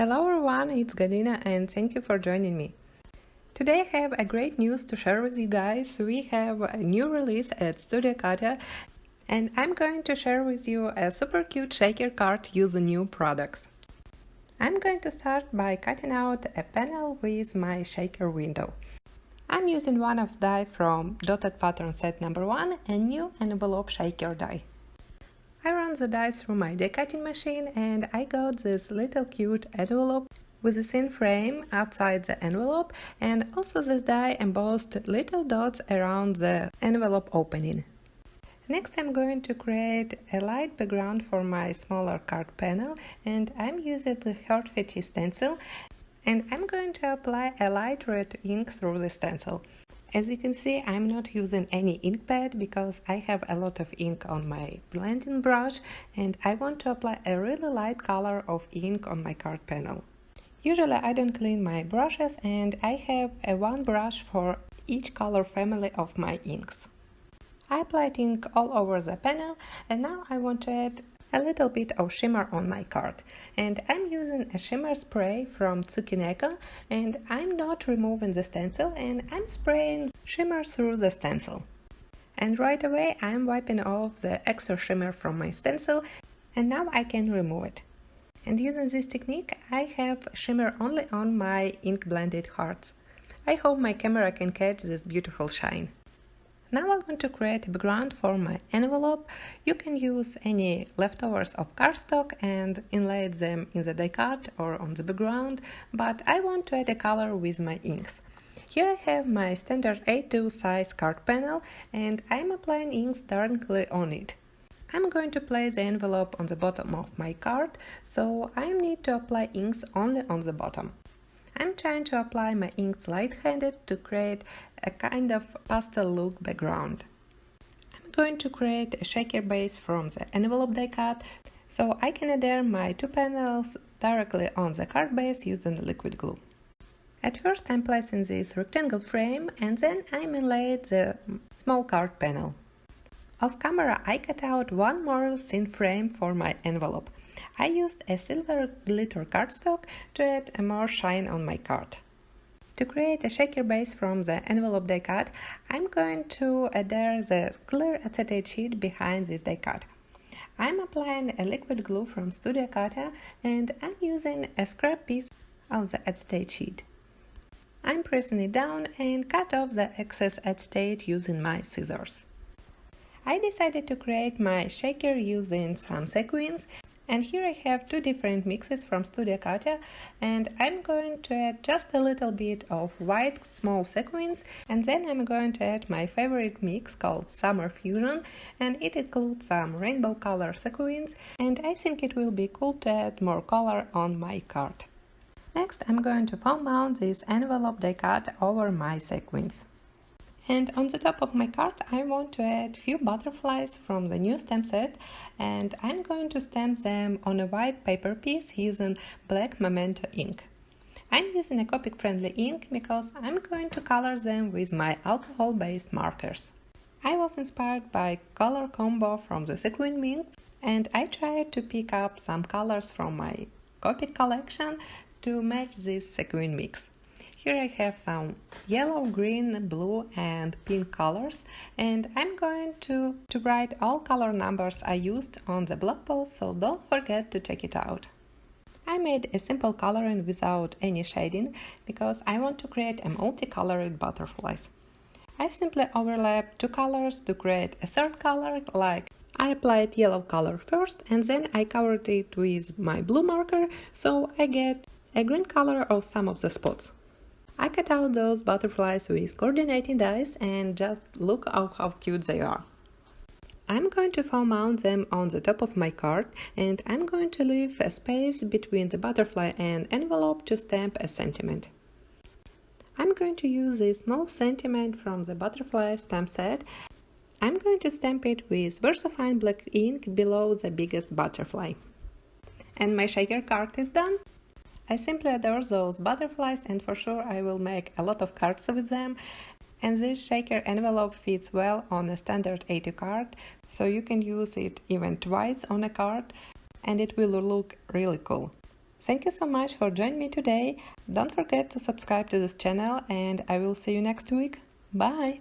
Hello everyone, it's Galina and thank you for joining me. Today I have a great news to share with you guys. We have a new release at Studio Katia and I'm going to share with you a super cute shaker card using new products. I'm going to start by cutting out a panel with my shaker window. I'm using one of die from Dotted Pattern set number 1, a new envelope shaker die. I run the die through my die cutting machine and I got this little cute envelope with a thin frame outside the envelope, and also this die embossed little dots around the envelope opening. Next I'm going to create a light background for my smaller card panel, and I'm using the HEART-FETTI stencil, and I'm going to apply a light red ink through the stencil. As you can see, I'm not using any ink pad because I have a lot of ink on my blending brush and I want to apply a really light color of ink on my card panel. Usually I don't clean my brushes and I have one brush for each color family of my inks. I applied ink all over the panel and now I want to add a little bit of shimmer on my card, and I'm using a shimmer spray from Sequins, and I'm not removing the stencil and I'm spraying shimmer through the stencil. And right away I'm wiping off the extra shimmer from my stencil and now I can remove it. And using this technique I have shimmer only on my ink blended hearts. I hope my camera can catch this beautiful shine. Now I want to create a background for my envelope. You can use any leftovers of cardstock and inlay them in the die cut or on the background, but I want to add a color with my inks. Here I have my standard A2 size card panel and I'm applying inks directly on it. I'm going to place the envelope on the bottom of my card, so I need to apply inks only on the bottom. I'm trying to apply my inks light-handed to create a kind of pastel look background. I'm going to create a shaker base from the envelope die cut, so I can adhere my two panels directly on the card base using liquid glue. At first I'm placing this rectangle frame and then I'm inlaying the small card panel. Off camera I cut out one more thin frame for my envelope. I used a silver glitter cardstock to add a more shine on my card. To create a shaker base from the envelope die cut, I'm going to adhere the clear acetate sheet behind this die cut. I'm applying a liquid glue from Studio Katia and I'm using a scrap piece of the acetate sheet. I'm pressing it down and cut off the excess acetate using my scissors. I decided to create my shaker using some sequins, and here I have two different mixes from Studio Katia, and I'm going to add just a little bit of white small sequins, and then I'm going to add my favorite mix called Summer Fusion, and it includes some rainbow color sequins, and I think it will be cool to add more color on my card. Next I'm going to foam mount this envelope die cut over my sequins. And on the top of my card I want to add few butterflies from the new stamp set, and I'm going to stamp them on a white paper piece using black Memento ink. I'm using a Copic friendly ink because I'm going to color them with my alcohol based markers. I was inspired by color combo from the Sequin mints and I tried to pick up some colors from my Copic collection to match this sequin mix. Here I have some yellow, green, blue and pink colors, and I'm going to write all color numbers I used on the blog post, so don't forget to check it out. I made a simple coloring without any shading because I want to create a multicolored butterflies. I simply overlap two colors to create a third color, like I applied yellow color first and then I covered it with my blue marker, so I get a green color of some of the spots. I cut out those butterflies with coordinating dies and just look how cute they are. I'm going to foam mount them on the top of my card and I'm going to leave a space between the butterfly and envelope to stamp a sentiment. I'm going to use this small sentiment from the butterfly stamp set. I'm going to stamp it with VersaFine black ink below the biggest butterfly. And my shaker card is done. I simply adore those butterflies and for sure I will make a lot of cards with them, and this shaker envelope fits well on a standard A2 card, so you can use it even twice on a card and it will look really cool. Thank you so much for joining me today. Don't forget to subscribe to this channel and I will see you next week. Bye!